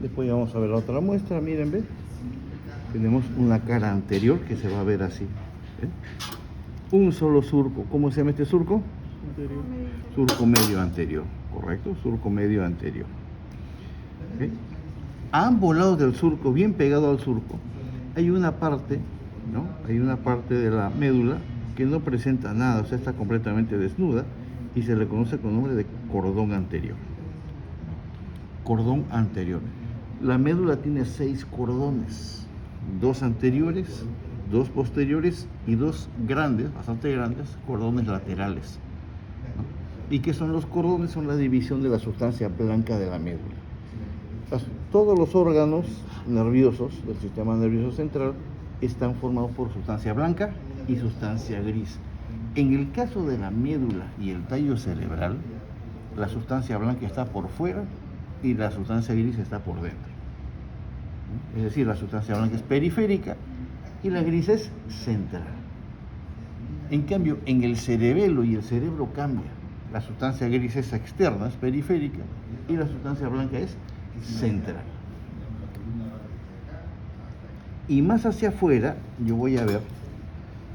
Después vamos a ver la otra muestra, miren, ¿ves? Tenemos una cara anterior que se va a ver así. ¿Ves? Un solo surco. ¿Cómo se llama este surco? Anterior. Surco medio anterior, ¿correcto? Surco medio anterior. ¿Okay? A ambos lados del surco, bien pegado al surco, hay una parte, ¿no? Hay una parte de la médula que no presenta nada, o sea, está completamente desnuda y se le conoce con nombre de cordón anterior. Cordón anterior. La médula tiene 6 cordones, 2 anteriores, 2 posteriores y 2 grandes, bastante grandes, cordones laterales, ¿no? ¿Y qué son los cordones? Son la división de la sustancia blanca de la médula. Todos los órganos nerviosos del sistema nervioso central están formados por sustancia blanca y sustancia gris. En el caso de la médula y el tallo cerebral, la sustancia blanca está por fuera y la sustancia gris está por dentro. Es decir, la sustancia blanca es periférica y la gris es central. En cambio, en el cerebelo y el cerebro cambia. La sustancia gris es externa, es periférica, y la sustancia blanca es central. Y más hacia afuera, yo voy a ver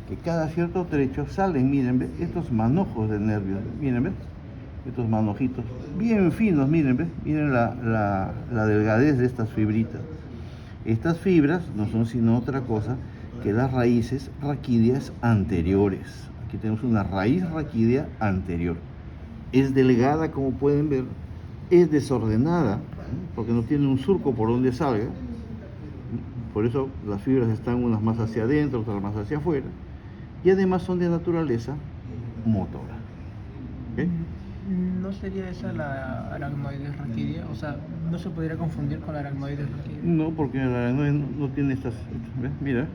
que cada cierto trecho salen, miren, ¿ves? Estos manojos de nervios, miren, ¿ves? Estos manojitos bien finos, miren, ¿ves? Miren la delgadez de estas fibritas. Estas fibras no son sino otra cosa que las raíces raquídeas anteriores. Aquí tenemos una raíz raquídea anterior. Es delgada, como pueden ver, es desordenada, porque no tiene un surco por donde salga. Por eso las fibras están unas más hacia adentro, otras más hacia afuera. Y además son de naturaleza motora. ¿Okay? ¿No sería esa la aracnoides raquídea? O sea, ¿no se podría confundir con la aracnoides raquídea? No, porque la aracnoide no tiene estas. ¿Ves? Mira.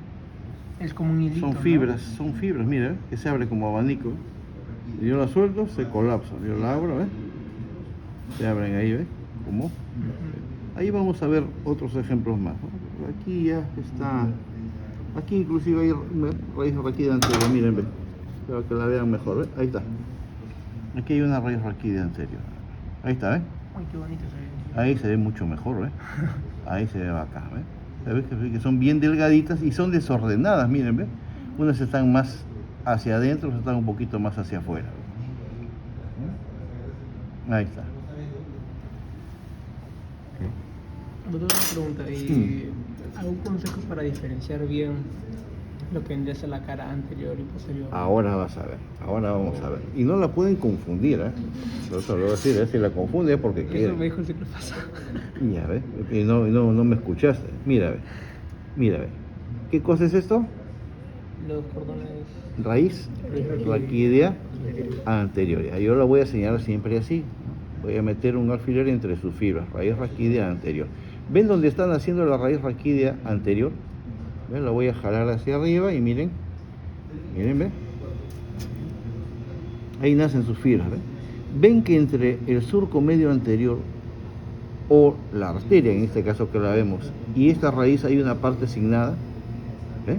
Es como un hilito, son fibras, mira, que se abre como abanico. Yo la suelto, se colapsa. Yo la abro, ¿ves? Se abren ahí, ¿ves? ¿Cómo? Ahí vamos a ver otros ejemplos más, ¿no? Aquí ya está. Aquí inclusive hay raíz raquídea anterior, miren, ¿ves? Para que la vean mejor, ¿ves? Ahí está. Aquí hay una raíz raquídea anterior. Ahí está, ¿ves? Ay, qué bonito se ve. Ahí se ve mucho mejor, ¿ves? Ahí se ve acá, ¿ves? ¿Ves que son bien delgaditas y son desordenadas, miren, ¿ves? Unas están más hacia adentro, otras están un poquito más hacia afuera. Ahí está. Doctor, una pregunta, ¿y algún consejo para diferenciar bien lo que vendría a ser la cara anterior y posterior? Ahora vas a ver, ahora vamos a ver. Y no la pueden confundir, ¿eh? Yo te lo voy a decir, si la confunde es porque quiere. Eso me dijo el ciclo pasado. Ya ves, y no me escuchaste. Mira, ve. ¿Qué cosa es esto? Los cordones. Raíz raquídea anterior. Yo la voy a señalar siempre así. Voy a meter un alfiler entre sus fibras, raíz raquídea anterior. ¿Ven dónde están haciendo la raíz raquídea anterior? ¿Ven? La voy a jalar hacia arriba y miren, ¿ven? Ahí nacen sus fibras, ¿ven? Ven que entre el surco medio anterior o la arteria, en este caso que la vemos, y esta raíz hay una parte asignada, ¿ven?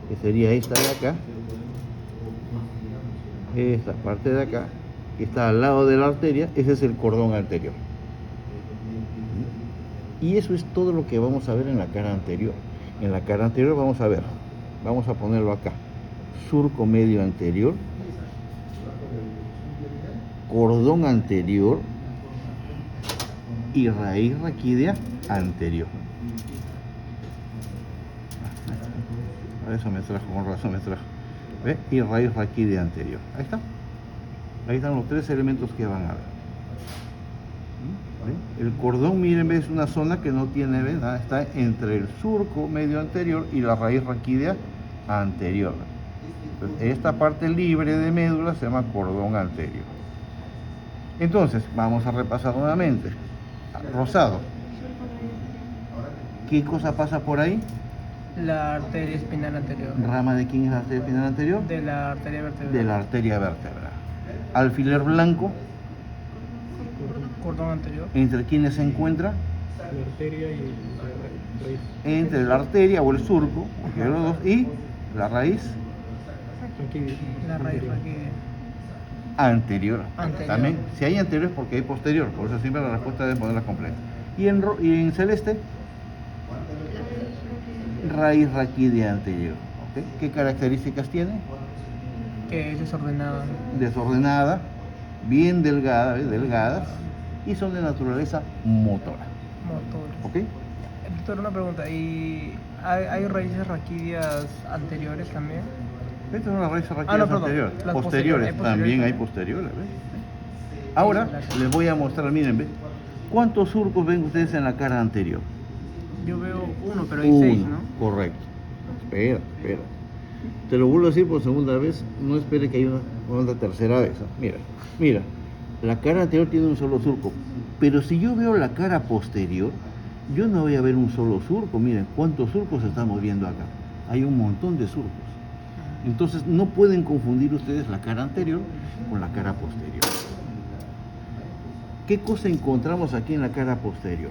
Que sería esta de acá, esta parte de acá, que está al lado de la arteria. Ese es el cordón anterior. Y eso es todo lo que vamos a ver en la cara anterior. En la cara anterior vamos a ponerlo acá, surco medio anterior, cordón anterior y raíz raquídea anterior. A eso me trajo, con razón me trajo. ¿Ve? Y raíz raquídea anterior. Ahí está. Ahí están los 3 elementos que van a ver. ¿Ve? El cordón, miren, es una zona que no tiene nada, está entre el surco medio anterior y la raíz raquídea anterior. Entonces, esta parte libre de médula se llama cordón anterior. Entonces, vamos a repasar nuevamente. Rosado. ¿Qué cosa pasa por ahí? La arteria espinal anterior. ¿Rama de quién es la arteria espinal anterior? De la arteria vertebral. De la arteria vertebral. Alfiler blanco. Cordón anterior. ¿Entre quiénes se encuentra? La arteria y la raíz. Entre la arteria o el surco, porque los dos, y la raíz. La raíz raquídea. anterior. Anterior. También, si hay anterior es porque hay posterior, por eso siempre la respuesta debe ponerla completa. Y en celeste, raíz raquídea anterior. ¿Ok? ¿Qué características tiene? Que es desordenada. Desordenada, bien delgada, ¿ves? Delgadas, y son de naturaleza motora. Motor. ¿Ok? Doctor, una pregunta. ¿Y hay raíces raquídeas anteriores también? Estas son las raíces raquídeas no, perdón. anteriores. Las Posteriores, posteriores, también hay también. posteriores. ¿Ves? Ahora les voy a mostrar, miren, ¿ves? ¿Cuántos surcos ven ustedes en la cara anterior? Yo veo uno, pero hay 6, ¿no? Correcto. Espera. Te lo vuelvo a decir por segunda vez, no espere que haya una tercera vez. ¿Eh? Mira, la cara anterior tiene un solo surco, pero si yo veo la cara posterior, yo no voy a ver un solo surco. Miren, ¿cuántos surcos estamos viendo acá? Hay un montón de surcos. Entonces no pueden confundir ustedes la cara anterior con la cara posterior. ¿Qué cosa encontramos aquí en la cara posterior?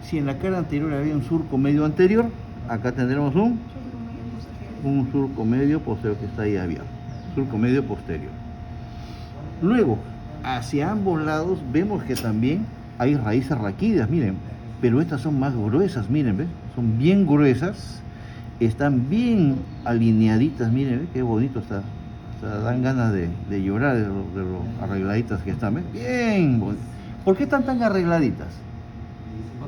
Si en la cara anterior había un surco medio anterior, acá tendremos un surco medio posterior que está ahí abierto. Surco medio posterior. Luego, hacia ambos lados vemos que también hay raíces raquídeas, miren, pero estas son más gruesas, miren, ¿ves? Son bien gruesas, están bien alineaditas, miren, ¿ves? Qué bonito está. O sea, dan ganas de llorar de lo arregladitas que están, ¿ves? Bien bonitas. ¿Por qué están tan arregladitas?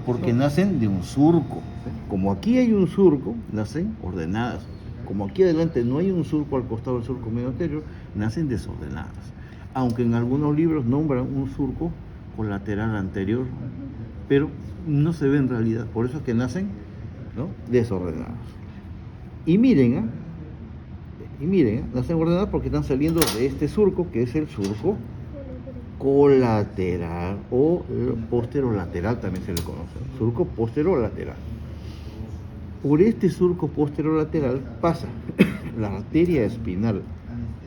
Porque nacen de un surco. Como aquí hay un surco, nacen ordenadas. Como aquí adelante no hay un surco al costado del surco medio anterior, nacen desordenadas. Aunque en algunos libros nombran un surco colateral anterior, pero no se ve en realidad. Por eso es que nacen, ¿no?, desordenadas. Y miren, nacen ordenadas porque están saliendo de este surco, que es el surco colateral o posterolateral, también se le conoce, surco posterolateral. Por este surco posterolateral pasa la arteria espinal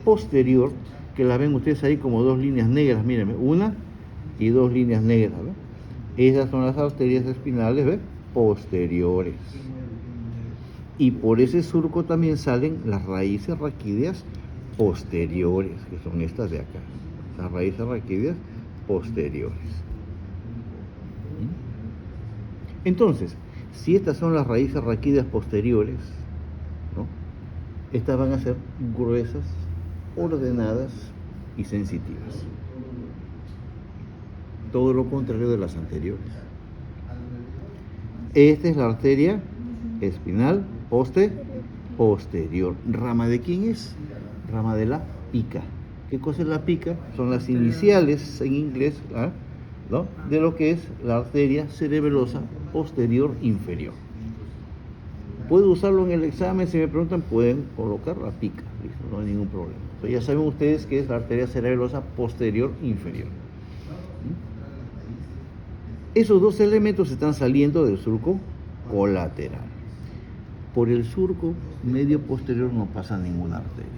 posterior, que la ven ustedes ahí como dos líneas negras, mírenme, una y dos líneas negras, ¿ven? Esas son las arterias espinales, ¿ven?, posteriores. Y por ese surco también salen las raíces raquídeas posteriores, que son estas de acá. Las raíces raquídeas posteriores. Entonces, si estas son las raíces raquídeas posteriores, ¿no?, estas van a ser gruesas, ordenadas y sensitivas. Todo lo contrario de las anteriores. Esta es la arteria espinal posterior. ¿Rama de quién es? Rama de la pica. ¿Qué cosa es la pica? Son las iniciales en inglés, ¿no?, de lo que es la arteria cerebelosa posterior inferior. ¿Puedo usarlo en el examen? Si me preguntan, pueden colocar la pica. Listo, no hay ningún problema. Entonces ya saben ustedes que es la arteria cerebelosa posterior inferior. Esos dos elementos están saliendo del surco colateral. Por el surco medio posterior no pasa ninguna arteria.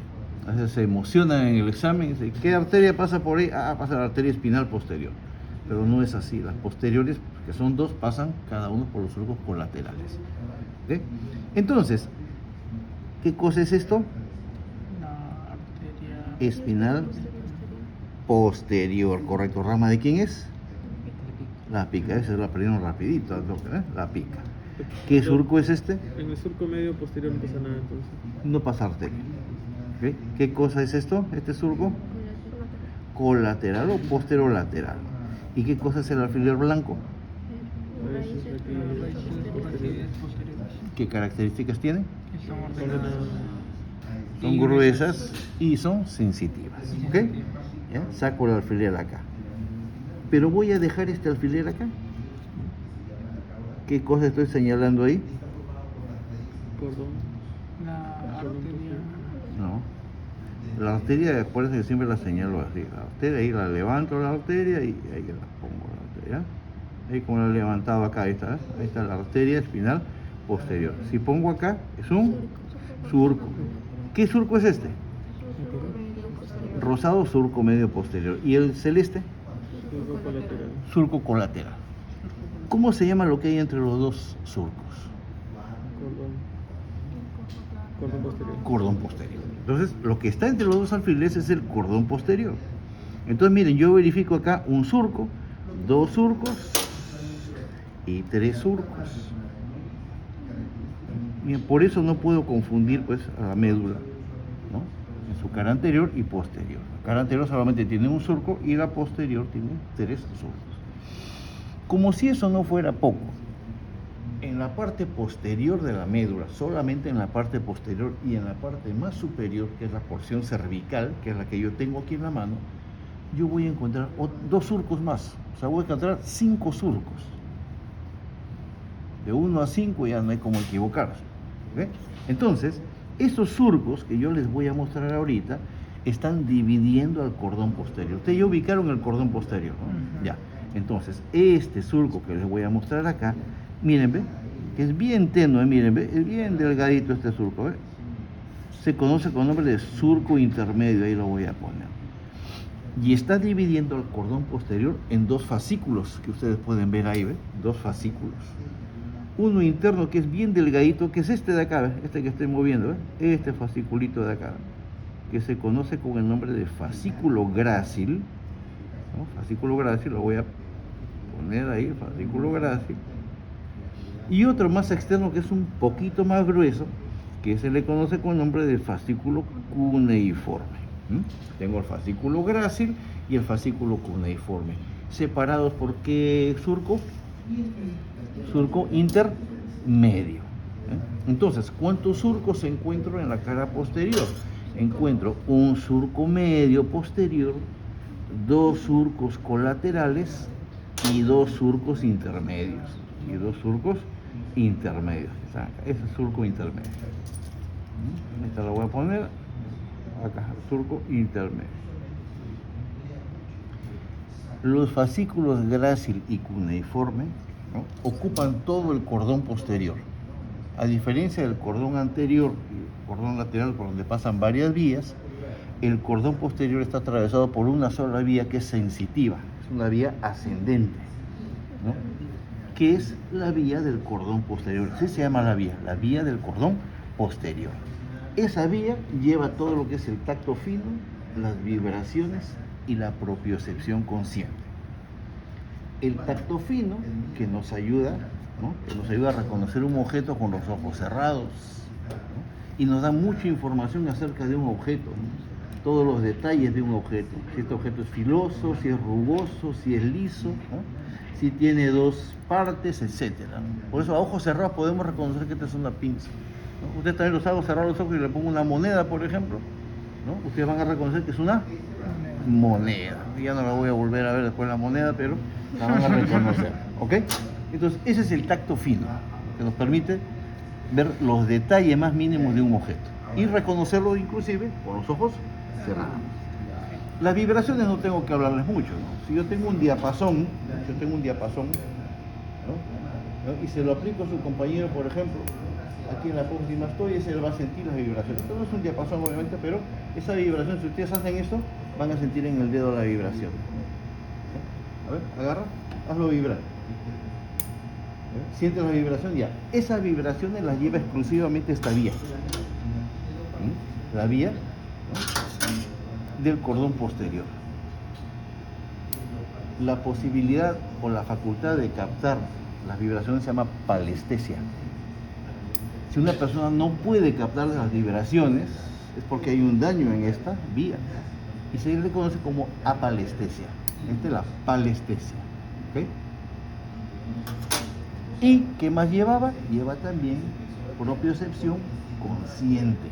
A veces se emocionan en el examen y dicen, ¿qué arteria pasa por ahí? Pasa la arteria espinal posterior. Pero no es así. Las posteriores, que son dos, pasan cada uno por los surcos colaterales. ¿Okay? Entonces, ¿qué cosa es esto? La arteria Espinal posterior, correcto. ¿Rama de quién es? La pica. Esa la aprendieron rapidito, ¿eh? La pica. ¿Qué surco es este? En el surco medio posterior no pasa nada, entonces. No pasa arteria. ¿Okay? ¿Qué cosa es esto? Este surco colateral o posterolateral. ¿Y qué cosa es el alfiler blanco? raquídeas posteriores. ¿Qué características tiene? Que son ordenadas. Son gruesas y son sensitivas. ¿Ok? ¿Ya? Saco el alfiler acá. Pero voy a dejar este alfiler acá. ¿Qué cosa estoy señalando ahí? Cordón. La arteria. No. La arteria, acuérdense que siempre la señalo así. La arteria, ahí la levanto la arteria y ahí la pongo la arteria. Ahí como la he levantado acá, ahí está la arteria espinal posterior. Si pongo acá, es un surco. ¿Qué surco es este? Rosado, surco medio posterior. ¿Y el celeste? Surco colateral. Surco colateral. ¿Cómo se llama lo que hay entre los dos surcos? Cordón posterior. Cordón posterior. Entonces, lo que está entre los dos alfileres es el cordón posterior. Entonces miren, yo verifico acá un surco, 2 surcos y 3 surcos. Bien, por eso no puedo confundir pues a la médula, ¿no? En su cara anterior y posterior. La cara anterior solamente tiene un surco y la posterior tiene 3 surcos. Como si eso no fuera poco, en la parte posterior de la médula, solamente en la parte posterior y en la parte más superior, que es la porción cervical, que es la que yo tengo aquí en la mano, yo voy a encontrar 2 surcos más. O sea, voy a encontrar 5 surcos. De 1 a 5 ya no hay como equivocarse. ¿Okay? Entonces, esos surcos que yo les voy a mostrar ahorita están dividiendo al cordón posterior. Ustedes ya ubicaron el cordón posterior, ¿no? Ya. Entonces, este surco que les voy a mostrar acá, miren, ¿ve? Que es bien tenue, miren, ¿ve? Es bien delgadito este surco, ¿ve? Se conoce con nombre de surco intermedio, ahí lo voy a poner. Y está dividiendo el cordón posterior en 2 fascículos, que ustedes pueden ver ahí, ¿ve? 2 fascículos. Uno interno que es bien delgadito, que es este de acá, ¿ve? Este que estoy moviendo, ¿ve? Este fasciculito de acá, que se conoce con el nombre de fascículo grácil, ¿no? Fascículo grácil, lo voy a poner ahí, fascículo grácil. Y otro más externo que es un poquito más grueso, que se le conoce con el nombre de fascículo cuneiforme. Tengo el fascículo grácil y el fascículo cuneiforme, separados por qué surco? Surco intermedio. Entonces, ¿cuántos surcos encuentro en la cara posterior? Encuentro un surco medio posterior, 2 surcos colaterales y 2 surcos intermedios. Ese es surco intermedio. Esta la voy a poner acá, surco intermedio. Los fascículos grácil y cuneiforme, ¿no? Ocupan todo el cordón posterior. A diferencia del cordón anterior y el cordón lateral, por donde pasan varias vías, el cordón posterior está atravesado por una sola vía que es sensitiva, es una vía ascendente, ¿no? Que es la vía del cordón posterior. Así se llama la vía del cordón posterior. Esa vía lleva todo lo que es el tacto fino, las vibraciones y la propiocepción consciente. El tacto fino, que nos ayuda, ¿no? Que nos ayuda a reconocer un objeto con los ojos cerrados, ¿no? Y nos da mucha información acerca de un objeto, ¿no? Todos los detalles de un objeto, si este objeto es filoso, si es rugoso, si es liso, ¿no? Si tiene 2 partes, etc. Por eso a ojos cerrados podemos reconocer que esta es una pinza, ¿no? Usted también los hago cerrar los ojos y le pongo una moneda, por ejemplo, ¿no? Ustedes van a reconocer que es una moneda. Ya no la voy a volver a ver después la moneda, pero la van a reconocer, ¿ok? Entonces, ese es el tacto fino, que nos permite ver los detalles más mínimos de un objeto y reconocerlo inclusive con los ojos cerrados. Las vibraciones no tengo que hablarles mucho, ¿no? Si yo tengo un diapasón, ¿no? Y se lo aplico a su compañero, por ejemplo, aquí en la próxima estoy, ese va a sentir las vibraciones. Esto no es un diapasón obviamente, pero esa vibración, si ustedes hacen esto, van a sentir en el dedo la vibración. A ver, agarra, hazlo vibrar. Siente la vibración, ya. Esas vibraciones las lleva exclusivamente esta vía. La vía, ¿no? Del cordón posterior. La posibilidad o la facultad de captar las vibraciones se llama palestesia. Si una persona no puede captar las vibraciones, es porque hay un daño en esta vía. Y se le conoce como apalestesia. Esta es la palestesia. ¿Okay? ¿Y qué más llevaba? Lleva también propiocepción consciente,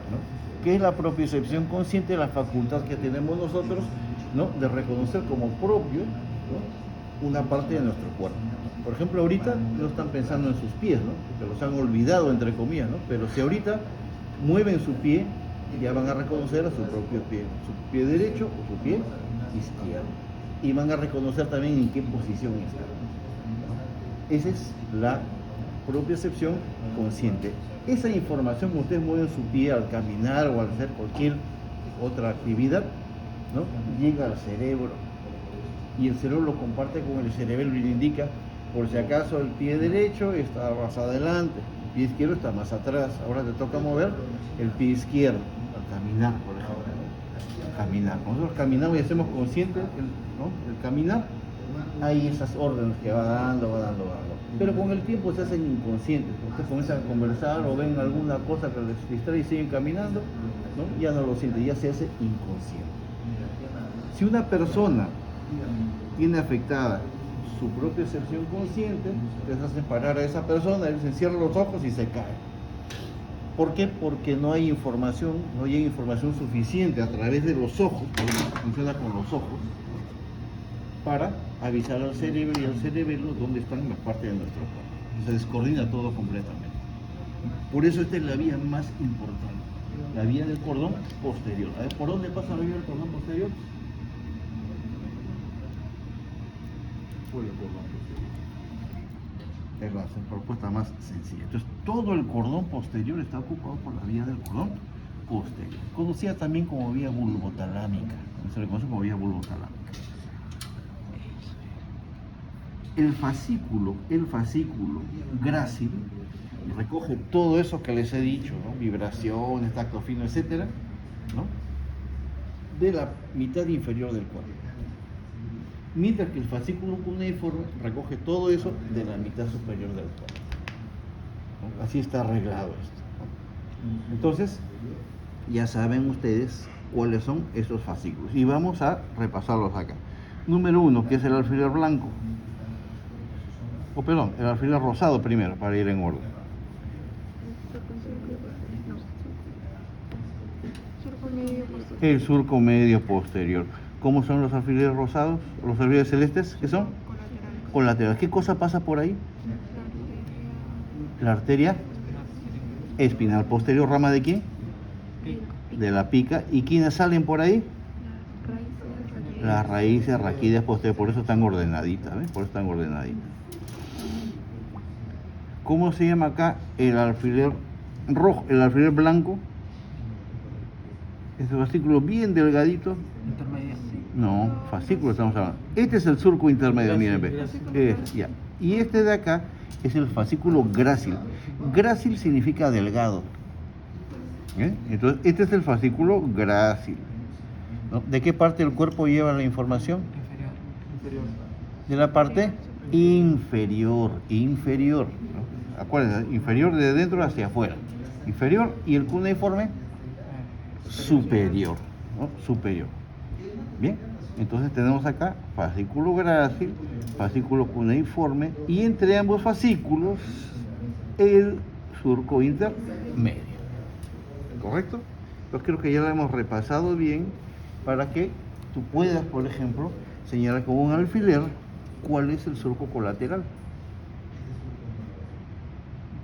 ¿no? ¿Qué es la propiocepción consciente? La facultad que tenemos nosotros, ¿no? De reconocer como propio, ¿no? Una parte de nuestro cuerpo. Por ejemplo, ahorita no están pensando en sus pies, ¿no? Porque los han olvidado, entre comillas, ¿no? Pero si ahorita mueven su pie, ya van a reconocer a su propio pie, su pie derecho o su pie izquierdo. Y van a reconocer también en qué posición está. Esa es la propiocepción consciente. Esa información que ustedes mueven su pie al caminar o al hacer cualquier otra actividad, ¿no? Llega al cerebro y el cerebro lo comparte con el cerebelo y le indica, por si acaso el pie derecho está más adelante, el pie izquierdo está más atrás, ahora te toca mover el pie izquierdo al caminar, por ejemplo. caminar. Cuando nosotros caminamos y hacemos consciente el caminar, hay esas órdenes que va dando. Pero con el tiempo se hacen inconscientes. Ustedes comienzan a conversar o ven alguna cosa que les distrae y siguen caminando, ¿no? Ya no lo sienten, ya se hace inconsciente. Si una persona tiene afectada su propia excepción consciente, les hacen parar a esa persona, él se cierra los ojos y se cae. ¿Por qué? Porque no hay información suficiente a través de los ojos, porque funciona con los ojos, para avisar al cerebro y al cerebelo dónde están las partes de nuestro cuerpo. Se descoordina todo completamente. Por eso esta es la vía más importante, la vía del cordón posterior. A ver, ¿por dónde pasa la vía del cordón posterior? Por el cordón posterior. Es la propuesta más sencilla. Entonces, todo el cordón posterior está ocupado por la vía del cordón posterior, conocida también como vía bulbotalámica. Se le conoce como vía bulbotalámica. El fascículo grácil recoge todo eso que les he dicho, ¿no? Vibraciones, tacto fino, etcétera, ¿no? De la mitad inferior del cuerpo. Mientras que el fascículo cuneiforme recoge todo eso de la mitad superior del cuerpo, ¿no? Así está arreglado esto, ¿no? Entonces, ya saben ustedes cuáles son esos fascículos. Y vamos a repasarlos acá. Número 1, que es el alfiler blanco. El alfiler rosado primero, para ir en orden. El surco medio posterior. ¿Cómo son los alfileres rosados? ¿Los alfileres celestes? ¿Qué son? Colaterales. ¿Qué cosa pasa por ahí? La arteria espinal posterior. ¿Rama de quién? De la pica. ¿Y quiénes salen por ahí? Las raíces raquídeas posteriores. Por eso están ordenaditas, ¿ves? Por eso están ordenaditas. ¿Cómo se llama acá el alfiler rojo, el alfiler blanco? Este fascículo bien delgadito. Intermedio. No, fascículo estamos hablando. Este es el surco intermedio, miren, ve. Ya. Y este de acá es el fascículo grácil. Grácil significa delgado. Entonces, este es el fascículo grácil, ¿no? ¿De qué parte del cuerpo lleva la información? Inferior. De la parte inferior, ¿no? Acuérdense, inferior de dentro hacia afuera. Inferior y el cuneiforme superior, ¿no? Superior. Bien, entonces tenemos acá fascículo grácil, fascículo cuneiforme y entre ambos fascículos el surco intermedio. ¿Correcto? Entonces creo que ya lo hemos repasado bien para que tú puedas, por ejemplo, señalar con un alfiler cuál es el surco colateral.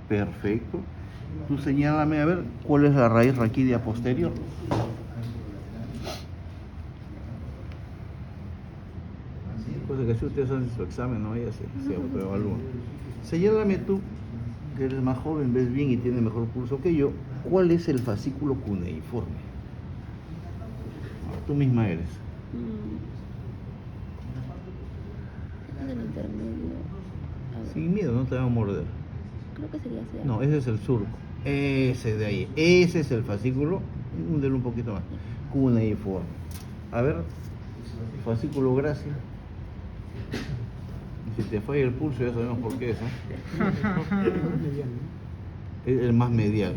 Perfecto. Tú señálame a ver cuál es la raíz raquídea posterior. Cosa que si ustedes hacen su examen, ¿no? Ya se autoevalúan. Señálame tú, que eres más joven, ves bien y tienes mejor pulso que yo, ¿cuál es el fascículo cuneiforme? Tú misma eres. En el intermedio. Sin miedo, no te van a morder. Creo que sería así. No, ese es el surco. Ese de ahí. Ese es el fascículo. Húndelo un poquito más. Cuneiforme. A ver, fascículo grácil. Si te falla el pulso, ya sabemos por qué es, ¿eh? Es el más medial.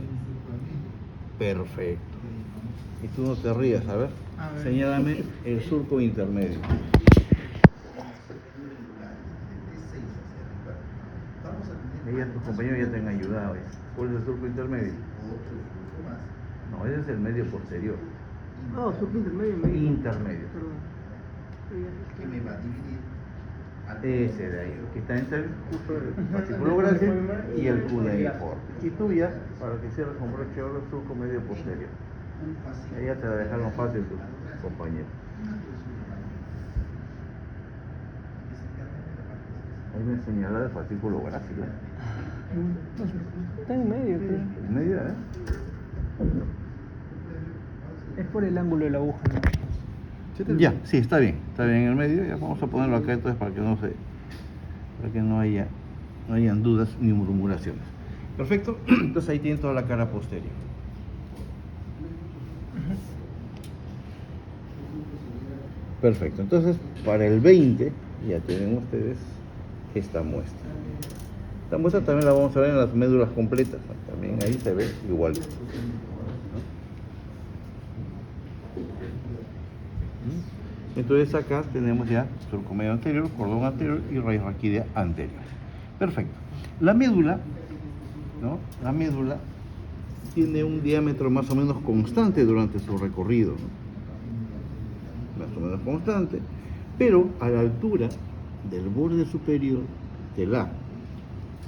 Perfecto. Y tú no te rías, a ver. Señálame el surco intermedio. Ya tus compañeros ya te han ayudado. ¿Cuál es el surco intermedio? No, ese es el medio posterior. No, surco intermedio. Intermedio. Que me va a dividir. Ese de ahí, que está entre el fascículo grácil y el cuneiforme. Y tú ya, para que cierres con broche de oro, el surco medio posterior. Ella te la dejaron fácil tus compañeros. Ahí me señala el fascículo grácil. Está en medio, tío. En medio, ¿eh? Es por el ángulo de la aguja, ¿no? Ya, sí, está bien en el medio. Ya vamos a ponerlo acá entonces para que no hayan dudas ni murmuraciones. Perfecto, entonces ahí tienen toda la cara posterior. Perfecto. Entonces, para el 20 ya tienen ustedes esta muestra. Esta muestra también la vamos a ver en las médulas completas, ¿no? También ahí se ve igualito. Entonces acá tenemos ya surco medio anterior, cordón anterior y raíz raquídea anterior. Perfecto. La médula, ¿no? La médula tiene un diámetro más o menos constante durante su recorrido, ¿no? Más o menos constante, pero a la altura del borde superior de la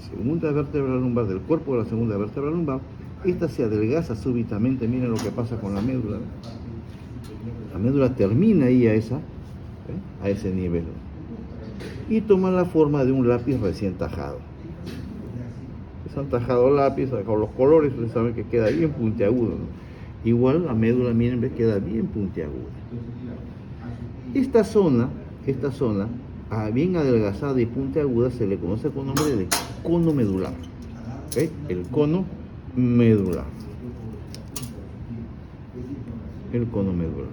segunda vértebra lumbar, del cuerpo de la segunda vértebra lumbar, esta se adelgaza súbitamente. Miren lo que pasa con la médula, ¿no? La médula termina ahí a ese nivel y toma la forma de un lápiz recién tajado. Se han tajado lápiz, con los colores, ustedes saben que queda bien puntiagudo, ¿no? Igual la médula, miren, ve, queda bien puntiaguda. Esta zona, bien adelgazada y puntiaguda, se le conoce con nombre de cono medular. ¿Okay? El cono medular. El cono medular.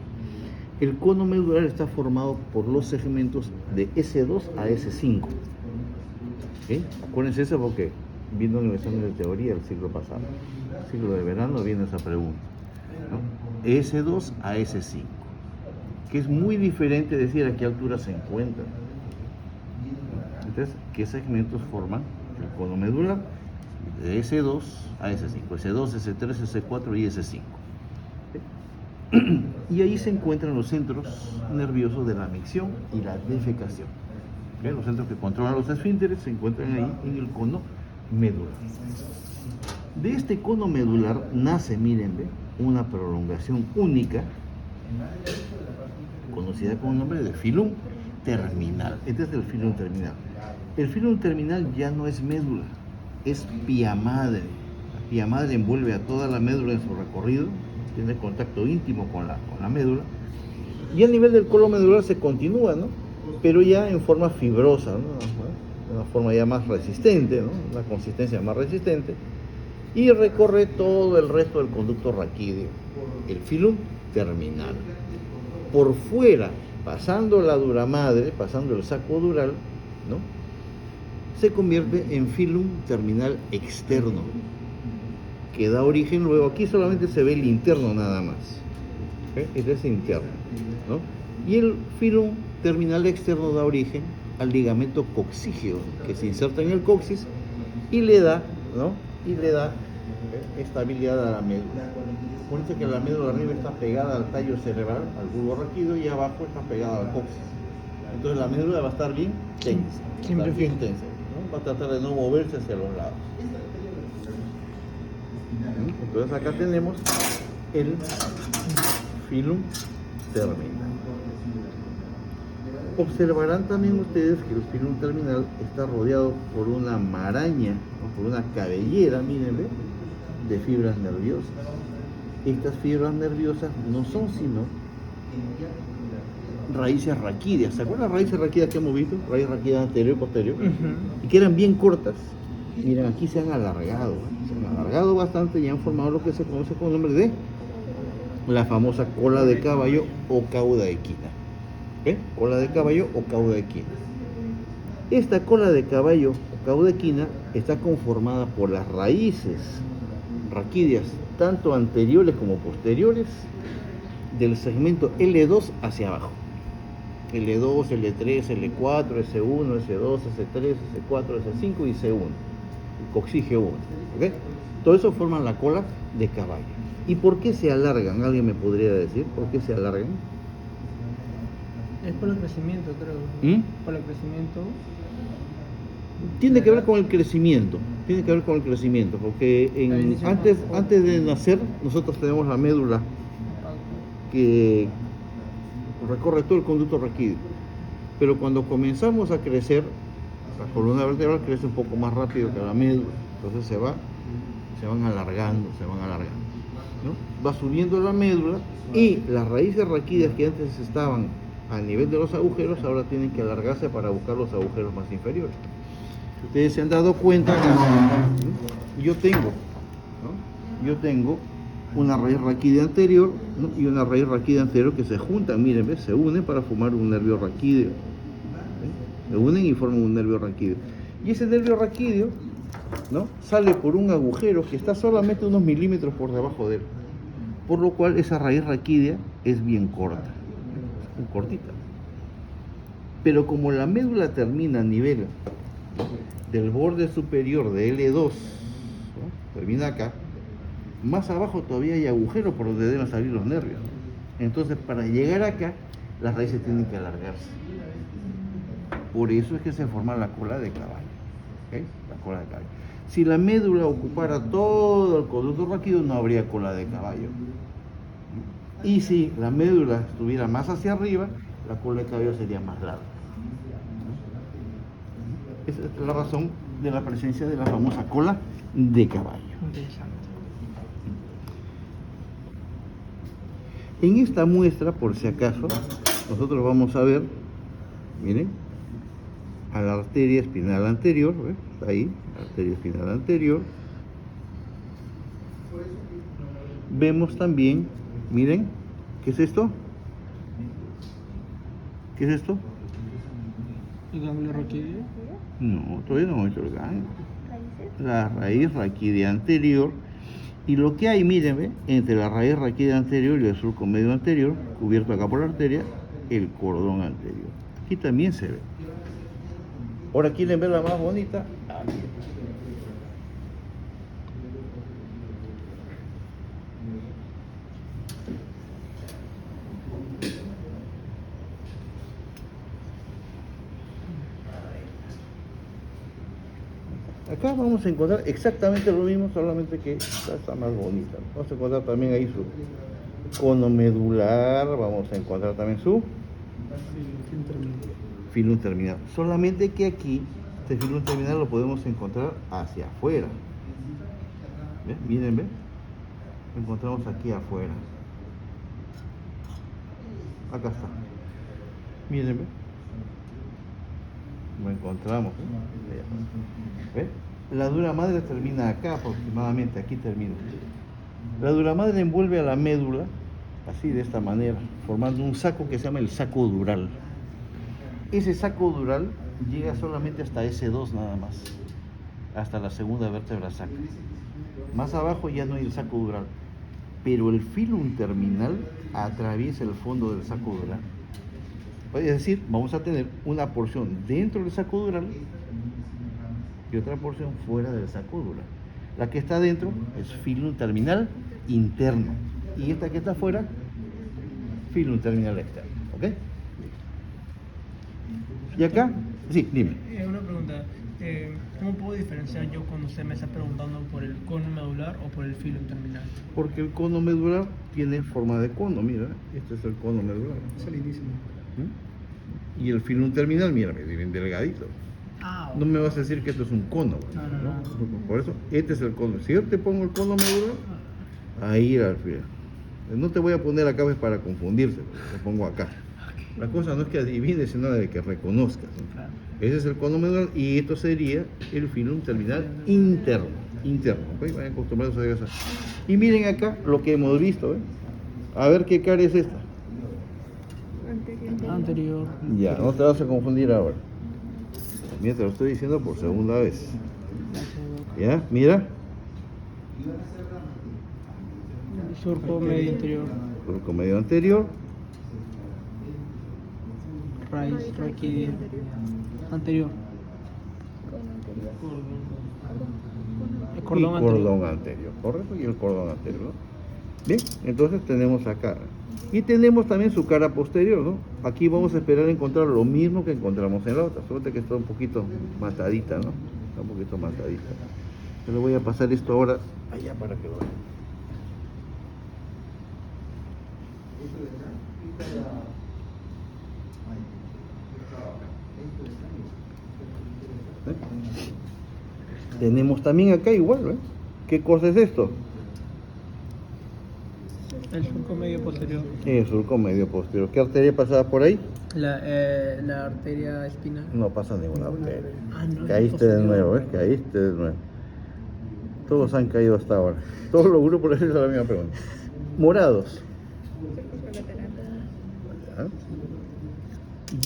El cono medular está formado por los segmentos de S2 a S5. ¿Okay? Acuérdense eso porque vino en el examen de teoría el siglo pasado. El siglo de verano viene esa pregunta, ¿no? S2 a S5. Que es muy diferente decir a qué altura se encuentra. Entonces, ¿qué segmentos forman el cono medular? De S2 a S5. S2, S3, S4 y S5. Y ahí se encuentran los centros nerviosos de la micción y la defecación. ¿Okay? Los centros que controlan los esfínteres se encuentran ahí en el cono medular. De este cono medular nace, miren, ¿ve? Una prolongación única, conocida con el nombre de filum terminal. Este es el filum terminal. El filum terminal ya no es médula, es pía madre. La pía madre envuelve a toda la médula en su recorrido, tiene contacto íntimo con la médula, y a nivel del colon medular se continúa, ¿no? Pero ya en forma fibrosa, ¿no? Una forma ya más resistente, ¿no? Una consistencia más resistente, y recorre todo el resto del conducto raquídeo, el filum terminal. Por fuera, pasando la dura madre, pasando el saco dural, ¿no? Se convierte en filum terminal externo, que da origen luego, aquí solamente se ve el interno nada más, ¿okay? Este es interno, ¿no? Y el filum terminal externo da origen al ligamento coxígeo, que se inserta en el coxis y le da, ¿no? Y le da estabilidad a la médula. Acuérdense que la médula arriba está pegada al tallo cerebral, al bulbo raquídeo, y abajo está pegada al coxis. Entonces la médula va a estar bien tensa, bien tensa, ¿no? Va a tratar de no moverse hacia los lados. Entonces acá tenemos el filum terminal. Observarán también ustedes que el filum terminal está rodeado por una maraña, ¿no? Por una cabellera, mírenle, de fibras nerviosas. Estas fibras nerviosas no son sino raíces raquídeas. ¿Se acuerdan las raíces raquídeas que hemos visto? Raíz raquídea anterior y posterior. Y que eran bien cortas. Miren, aquí se han alargado bastante y han formado lo que se conoce con el nombre de la famosa cola de caballo o cauda equina. ¿Okay? Cola de caballo o cauda equina. Esta cola de caballo o cauda equina está conformada por las raíces raquídeas, tanto anteriores como posteriores, del segmento L2 hacia abajo. L2, L3, L4, S1, S2, S3, S4, S5 y C1. Coxígeo 1. ¿Okay? Todo eso forman la cola de caballo. ¿Y por qué se alargan? ¿Alguien me podría decir por qué se alargan? Es por el crecimiento, creo. Por el crecimiento. Tiene que ver con el crecimiento. Porque antes de nacer, nosotros tenemos la médula que recorre todo el conducto raquídeo. Pero cuando comenzamos a crecer, la columna vertebral crece un poco más rápido que la médula, entonces se van alargando, ¿no? Va subiendo la médula y las raíces raquídeas que antes estaban a nivel de los agujeros ahora tienen que alargarse para buscar los agujeros más inferiores. Ustedes se han dado cuenta que yo tengo una raíz raquídea anterior, ¿no? Y una raíz raquídea anterior que se juntan, miren, ¿ves? Se unen para formar un nervio raquídeo. Se unen y forman un nervio raquídeo. Y ese nervio raquídeo, ¿no? Sale por un agujero que está solamente unos milímetros por debajo de él. Por lo cual esa raíz raquídea es bien corta, muy cortita. Pero como la médula termina a nivel del borde superior de L2, ¿no? Termina acá, más abajo todavía hay agujero por donde deben salir los nervios. Entonces, para llegar acá, las raíces tienen que alargarse. Por eso es que se forma la cola de caballo. ¿Okay? La cola de caballo. Si la médula ocupara todo el conducto raquídeo, no habría cola de caballo. Y si la médula estuviera más hacia arriba, la cola de caballo sería más larga. Esa es la razón de la presencia de la famosa cola de caballo. Interesante. En esta muestra, por si acaso, nosotros vamos a ver, miren, a la arteria espinal anterior, ¿ves? Está ahí, arteria espinal anterior. Vemos también, miren, ¿qué es esto? ¿Qué es esto? ¿El ganglio raquídeo? No, todavía no hemos hecho el ganglio. Raíces. La raíz raquídea anterior. Y lo que hay, miren, ¿ve? Entre la raíz raquídea anterior y el surco medio anterior, cubierto acá por la arteria, el cordón anterior. Aquí también se ve. Ahora, ¿quieren ver la más bonita? Aquí. Acá vamos a encontrar exactamente lo mismo, solamente que esta está más bonita. Vamos a encontrar también ahí su cono medular, vamos a encontrar también su filum terminal. Solamente que aquí, este filum terminal lo podemos encontrar hacia afuera. ¿Ven? Miren, ¿ven? Lo encontramos aquí afuera. Acá está. Miren, ¿ven? Lo encontramos. ¿Ven? La dura madre termina acá aproximadamente, aquí termina. La dura madre envuelve a la médula, así de esta manera, formando un saco que se llama el saco dural. Ese saco dural llega solamente hasta S2 nada más, hasta la segunda vértebra sacra. Más abajo ya no hay el saco dural, pero el filum terminal atraviesa el fondo del saco dural. Es decir, vamos a tener una porción dentro del saco dural y otra porción fuera del saco dural. La que está dentro es filum terminal interno y esta que está afuera, filum terminal externo. ¿Ok? Y acá, sí, dime. Una pregunta. ¿Cómo puedo diferenciar yo cuando usted me está preguntando por el cono medular o por el filum terminal? Porque el cono medular tiene forma de cono, mira, este es el cono medular. Es lindísimo. Y el filum terminal, mira, bien delgadito. Ah, No me vas a decir que esto es un cono, No. Por eso, este es el cono. Si yo te pongo el cono medular, ahí al final. No te voy a poner acá pues, para confundirse, te pongo acá. La cosa no es que adivines, sino de que reconozcas, ¿no? Claro. Ese es el cono medular y esto sería el filum terminal interno. ¿Ok? Vayan acostumbrados a eso. Y miren acá lo que hemos visto, ¿eh? A ver qué cara es esta. Anterior. Ya, no te vas a confundir ahora. Mira, te lo estoy diciendo por segunda vez. ¿Ya? Mira. Surco medio interior. Surco medio anterior. Raíz raquídea. Anterior. El Y cordón anterior. cordón anterior. Correcto, y el cordón anterior, ¿no? Bien, entonces tenemos acá. Y tenemos también su cara posterior, ¿no? Aquí vamos a esperar encontrar lo mismo que encontramos en la otra. Suerte que está un poquito matadita, ¿no? Está un poquito matadita. Yo le voy a pasar esto ahora allá para que lo vean. ¿Eh? Tenemos también acá igual, ¿eh? ¿Qué cosa es esto? El surco medio posterior. El surco medio posterior. ¿Qué arteria pasaba por ahí? La arteria espinal. No pasa ninguna arteria. Ah, no, Caíste de posterior. nuevo, ¿ves? Caíste de nuevo. Todos han caído hasta ahora. Todos los grupos les hacen la misma pregunta. Morados. ¿Ah?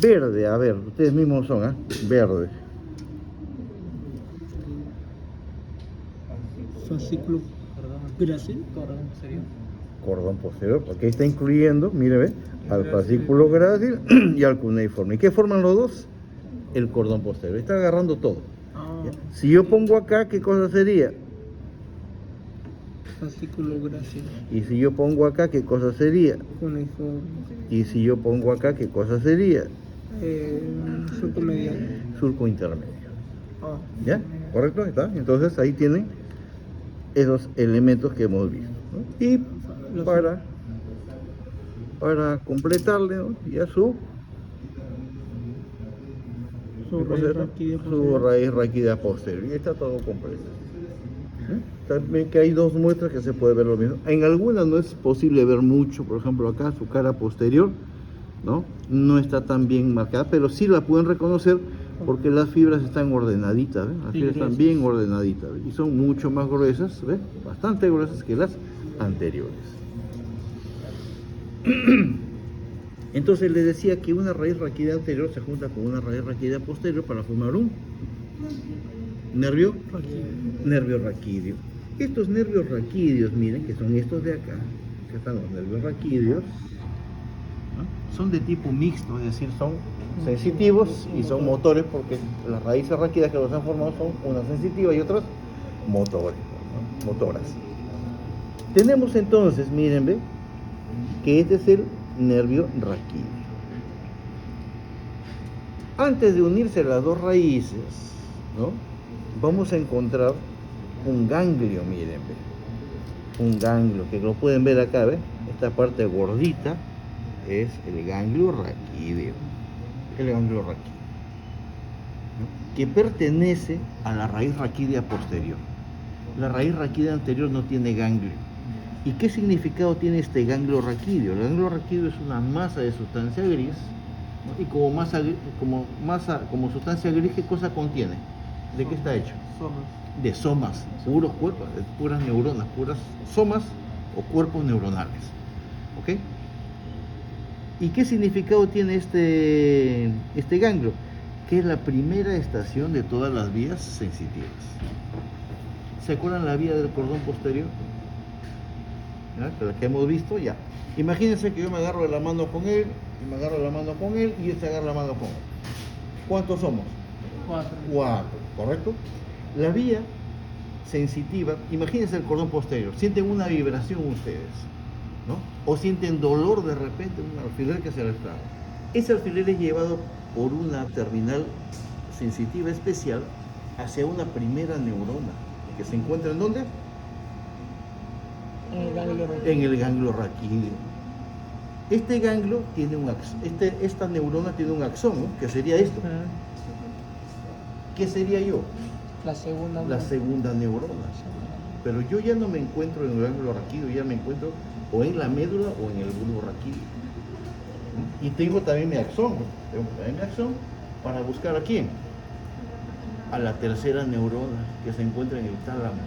Verde, a ver, ustedes mismos son, ¿ah? Verde. Fascículo grácil. Cordón posterior, porque ahí está incluyendo, mire, ve, al fascículo grácil y al cuneiforme. ¿Y qué forman los dos? El cordón posterior. Está agarrando todo. ¿Ya? Si yo pongo acá, ¿qué cosa sería? Fascículo grácil. Y si yo pongo acá, ¿qué cosa sería? Cuneiforme. Y si yo pongo acá, ¿qué cosa sería? Surco medial. Surco intermedio. Ah. ¿Ya? ¿Correcto? ¿Está? Entonces ahí tienen esos elementos que hemos visto, ¿no? Y para completarle, ¿no? Ya su raíz raquídea posterior. Y está todo completo. También que hay dos muestras que se puede ver lo mismo. En algunas no es posible ver mucho, por ejemplo acá su cara posterior, ¿no? No está tan bien marcada, pero sí la pueden reconocer porque las fibras están ordenaditas, ¿ves? Las fibras están bien ordenaditas, ¿ves? Y son mucho más gruesas, ¿ves? Bastante gruesas que las anteriores. Entonces les decía que una raíz raquídea anterior se junta con una raíz raquídea posterior para formar un nervio raquídeo. Estos nervios raquídeos, miren, que son estos de acá, que están los nervios raquídeos, ¿no? Son de tipo mixto, es decir, son sensitivos y son motores, porque las raíces raquídeas que los han formado son unas sensitivas y otras motoras. Tenemos entonces, miren, ve, que este es el nervio raquídeo. Antes de unirse las dos raíces, ¿no? Vamos a encontrar un ganglio, miren, ve. Un ganglio, que lo pueden ver acá, ¿ve? Esta parte gordita es el ganglio raquídeo. El ganglio raquídeo, ¿no? Que pertenece a la raíz raquídea posterior. La raíz raquídea anterior no tiene ganglio. ¿Y qué significado tiene este ganglio raquídeo? El ganglio raquídeo es una masa de sustancia gris, ¿no? Y como sustancia gris, ¿qué cosa contiene? ¿De qué está hecho? Somas. De somas, puros cuerpos, de puras neuronas, puras somas o cuerpos neuronales. ¿Ok? ¿Y qué significado tiene este ganglio? Que es la primera estación de todas las vías sensitivas. ¿Se acuerdan la vía del cordón posterior? ¿Ya? La que hemos visto, ya. Imagínense que yo me agarro de la mano con él, y me agarro de la mano con él, y él se agarra la mano con él. ¿Cuántos somos? 4, ¿correcto? La vía sensitiva, imagínense el cordón posterior, sienten una vibración ustedes, ¿no? O sienten dolor de repente, un alfiler que se les trae. Ese alfiler es llevado por una terminal sensitiva especial hacia una primera neurona, que se encuentra ¿en dónde? En el ganglio raquídeo. Este ganglio tiene un axón, esta neurona tiene un axón, ¿no? Que sería esto. ¿Qué sería yo? La segunda neurona. Pero yo ya no me encuentro en el ganglio raquídeo, ya me encuentro o en la médula o en el bulbo raquídeo. Y tengo también mi axón, ¿no? Tengo también mi axón para buscar a quién. A la tercera neurona que se encuentra en el tálamo.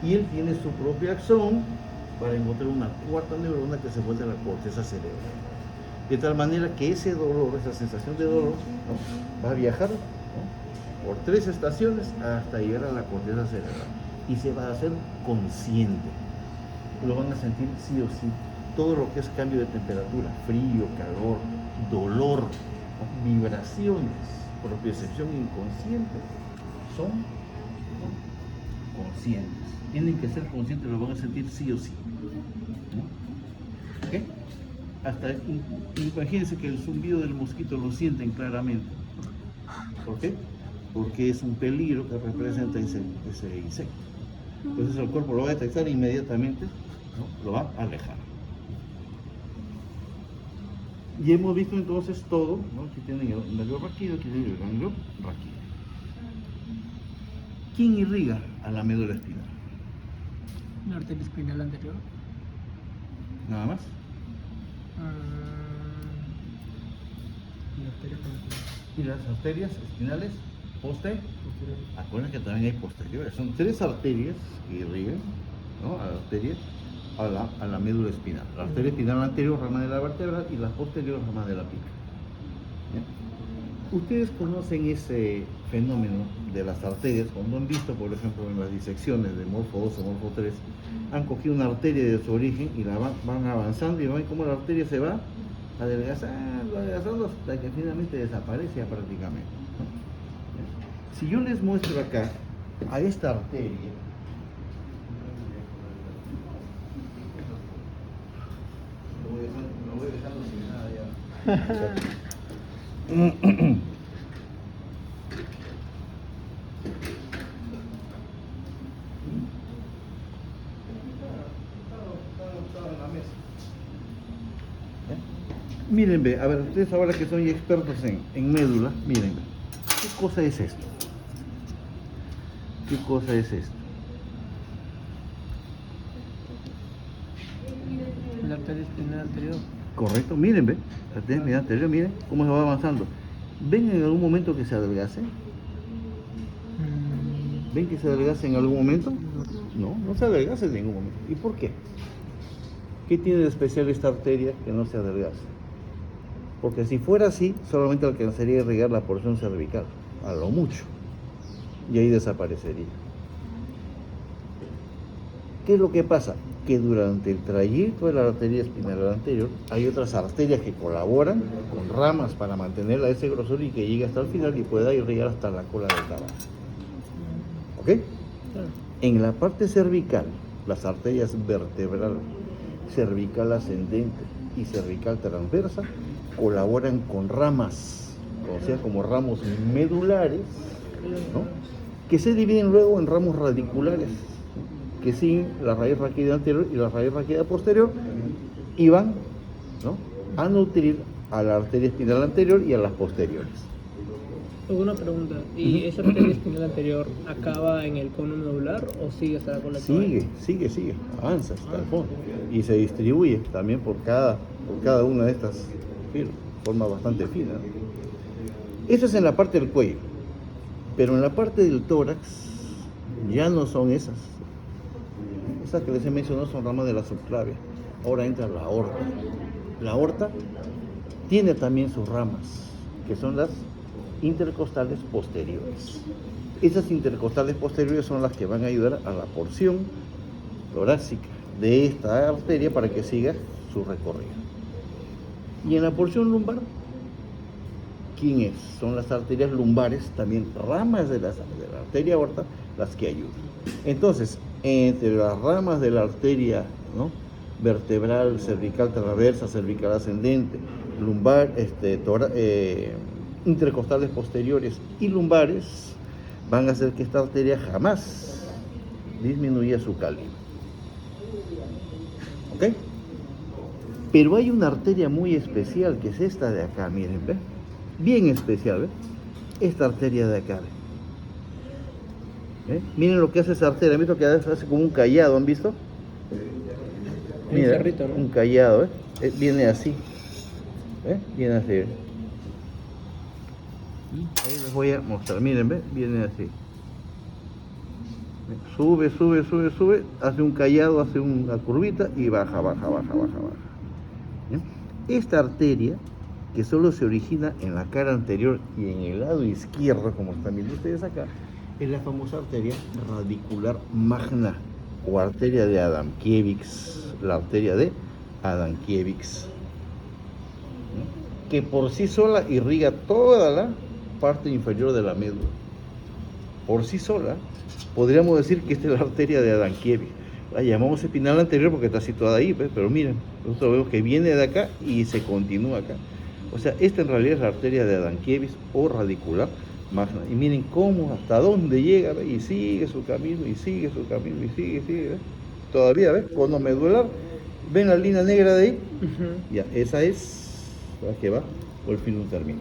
Y él tiene su propio axón para encontrar una cuarta neurona que se encuentra en la corteza cerebral. De tal manera que ese dolor, esa sensación de dolor, ¿no? Va a viajar, ¿no? Por 3 estaciones hasta llegar a la corteza cerebral. Y se va a hacer consciente. Lo van a sentir sí o sí. Todo lo que es cambio de temperatura, frío, calor, dolor, ¿no? Vibraciones, propiocepción inconsciente, son, ¿no? Conscientes. Tienen que ser conscientes, lo van a sentir sí o sí, ¿no? ¿Okay? Hasta, imagínense que el zumbido del mosquito lo sienten claramente. ¿Por qué? Porque es un peligro que representa ese insecto. Entonces el cuerpo lo va a detectar inmediatamente, ¿no? Lo va a alejar. Y hemos visto entonces todo, ¿no? Aquí tienen el nervio raquídeo, aquí tienen el ganglio raquídeo. ¿Quién irriga a la médula espinal? La arteria espinal anterior. Nada más. La arteria frontal. Y las arterias espinales Acuérdense que también hay posteriores. Son 3 arterias que irrigan, ¿no? A la arteria, a la médula espinal. La arteria espinal anterior, rama de la vértebra, y la posterior, rama de la pica. ¿Ya? Ustedes conocen ese fenómeno de las arterias cuando han visto, por ejemplo, en las disecciones de Morfo 2 o Morfo 3, han cogido una arteria de su origen y la van avanzando y ven cómo la arteria se va adelgazando hasta que finalmente desaparece ya prácticamente, ¿no? ¿Ya? Si yo les muestro acá a esta arteria, lo voy dejando sin nada ya. Miren, ve, a ver, ustedes ahora que son ya expertos en médula, miren, ve, ¿qué cosa es esto? ¿Qué cosa es esto? La arteria espinal anterior. Correcto, miren, ve, la arteria espinal anterior, miren cómo se va avanzando. ¿Ven en algún momento que se adelgace? ¿Ven que se adelgace en algún momento? No, no se adelgaza en ningún momento. ¿Y por qué? ¿Qué tiene de especial esta arteria que no se adelgaza? Porque si fuera así, solamente alcanzaría a irrigar la porción cervical, a lo mucho, y ahí desaparecería. ¿Qué es lo que pasa? Que durante el trayecto de la arteria espinal anterior hay otras arterias que colaboran con ramas para mantenerla a ese grosor y que llegue hasta el final y pueda irrigar hasta la cola del caballo. ¿Ok? En la parte cervical, las arterias vertebral, cervical ascendente y cervical transversa colaboran con ramas, o sea, como ramos medulares, ¿no? Que se dividen luego en ramos radiculares, ¿no? Que siguen la raíz raquídea anterior y la raíz raquídea posterior y van, ¿no?, a nutrir a la arteria espinal anterior y a las posteriores. Una pregunta, ¿y esa arteria espinal anterior acaba en el cono medular o sigue hasta la cola del caballo? Sigue, avanza hasta el fondo y se distribuye también por cada una de estas filas, de forma bastante fina. Eso es en la parte del cuello, pero en la parte del tórax ya no son esas. Esas que les he mencionado son ramas de la subclavia. Ahora entra la aorta. La aorta tiene también sus ramas, que son las intercostales posteriores. Esas intercostales posteriores son las que van a ayudar a la porción torácica de esta arteria para que siga su recorrido. Y en la porción lumbar, ¿quién es? Son las arterias lumbares, también ramas de la arteria aorta, las que ayudan. Entonces, entre las ramas de la arteria, ¿no?, vertebral, cervical transversa, cervical ascendente, lumbar, intercostales posteriores y lumbares, van a hacer que esta arteria jamás disminuya su calibre. ¿Ok? Pero hay una arteria muy especial, que es esta de acá, miren, ¿ve? Bien especial, ¿ve? Esta arteria de acá, ¿ve? Miren lo que hace esa arteria, ¿han visto que hace como un callado? ¿Han visto? Mira, un cerrito, ¿no? Un callado, ¿eh? Viene así, ¿eh? Viene así, ¿eh? Ahí les voy a mostrar, miren, ¿ve? Viene así. Sube, hace un callado, hace una curvita y baja. ¿Bien? Esta arteria, que solo se origina en la cara anterior y en el lado izquierdo, como están viendo ustedes acá, es la famosa arteria radicular magna o arteria de Adamkiewicz, la arteria de Adamkiewicz, que por sí sola irriga toda la parte inferior de la médula. Por sí sola, podríamos decir que esta es la arteria de Adamkiewicz. La llamamos espinal anterior porque está situada ahí, pero miren, nosotros vemos que viene de acá y se continúa acá. O sea, esta en realidad es la arteria de Adamkiewicz o radicular magna. Y miren cómo, hasta dónde llega, ¿ve? Y sigue su camino, y sigue, ¿ve? Todavía, ¿ves? Cono medular, ¿ven la línea negra de ahí? Ya, esa es la que va por fin no termina.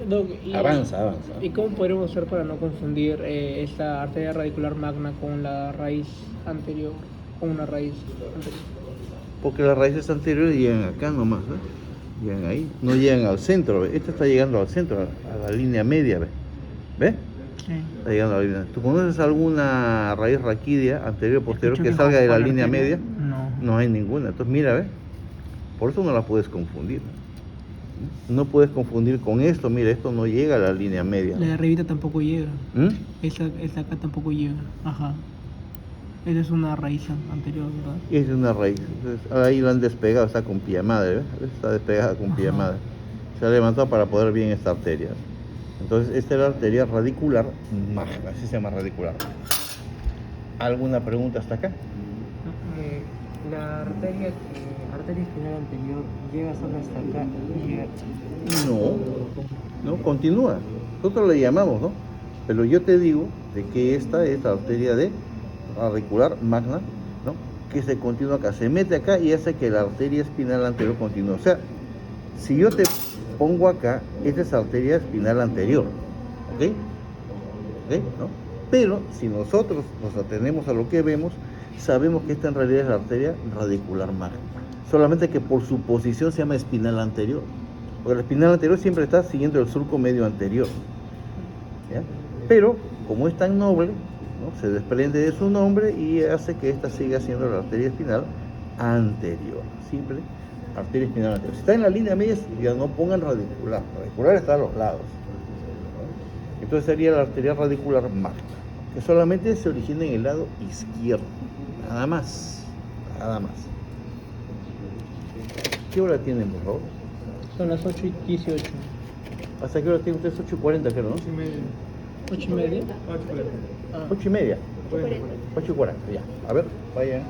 Doc, Avanza. ¿Y cómo podríamos hacer para no confundir esta arteria radicular magna con la raíz anterior, con una raíz anterior? Porque las raíces anteriores llegan acá nomás, ¿ves? Llegan ahí, no llegan al centro, ¿ves? Esta está llegando al centro, a la línea media, ¿ves? ¿Ves? Sí. Está llegando a la línea. ¿Tú conoces alguna raíz raquídea anterior o posterior Escucho que que salga de la con línea arteria, media? No. No hay ninguna. Entonces mira, ¿ves? Por eso no la puedes confundir. No puedes confundir con esto. Mira, esto no llega a la línea media. La de arribita tampoco llega. ¿Mm? Esa acá tampoco llega. Ajá. Esa es una raíz anterior, ¿verdad? Es una raíz. Entonces, ahí lo han despegado, está con pie madre, ¿ves? Está despegada con pie Ajá. madre. Se ha levantado para poder ver bien esta arteria. Entonces, esta es la arteria radicular magna, así se llama radicular. ¿Alguna pregunta hasta acá? La arteria espinal anterior llega solo hasta acá y llega... No, continúa. Nosotros le llamamos, ¿no? Pero yo te digo de que esta es la arteria de radicular magna, ¿no? Que se continúa acá, se mete acá y hace que la arteria espinal anterior continúe. O sea, si yo te pongo acá, esta es arteria espinal anterior, ¿ok? ¿Ok? ¿No? Pero si nosotros nos atenemos a lo que vemos, sabemos que esta en realidad es la arteria radicular magna. Solamente que por su posición se llama espinal anterior. Porque la espinal anterior siempre está siguiendo el surco medio anterior. ¿Ya? Pero como es tan noble, ¿no? Se desprende de su nombre y hace que esta siga siendo la arteria espinal anterior. Simple, arteria espinal anterior. Si está en la línea media, ya no pongan radicular. Radicular está a los lados. ¿No? Entonces sería la arteria radicular magna, que solamente se origina en el lado izquierdo. Nada más. Nada más. ¿Qué hora tienen, por favor? Son las 8:18. ¿Hasta qué hora tienen ustedes? 8:40, creo, ¿no? 8:30. 8:30. 8:40, ya. A ver, vayan.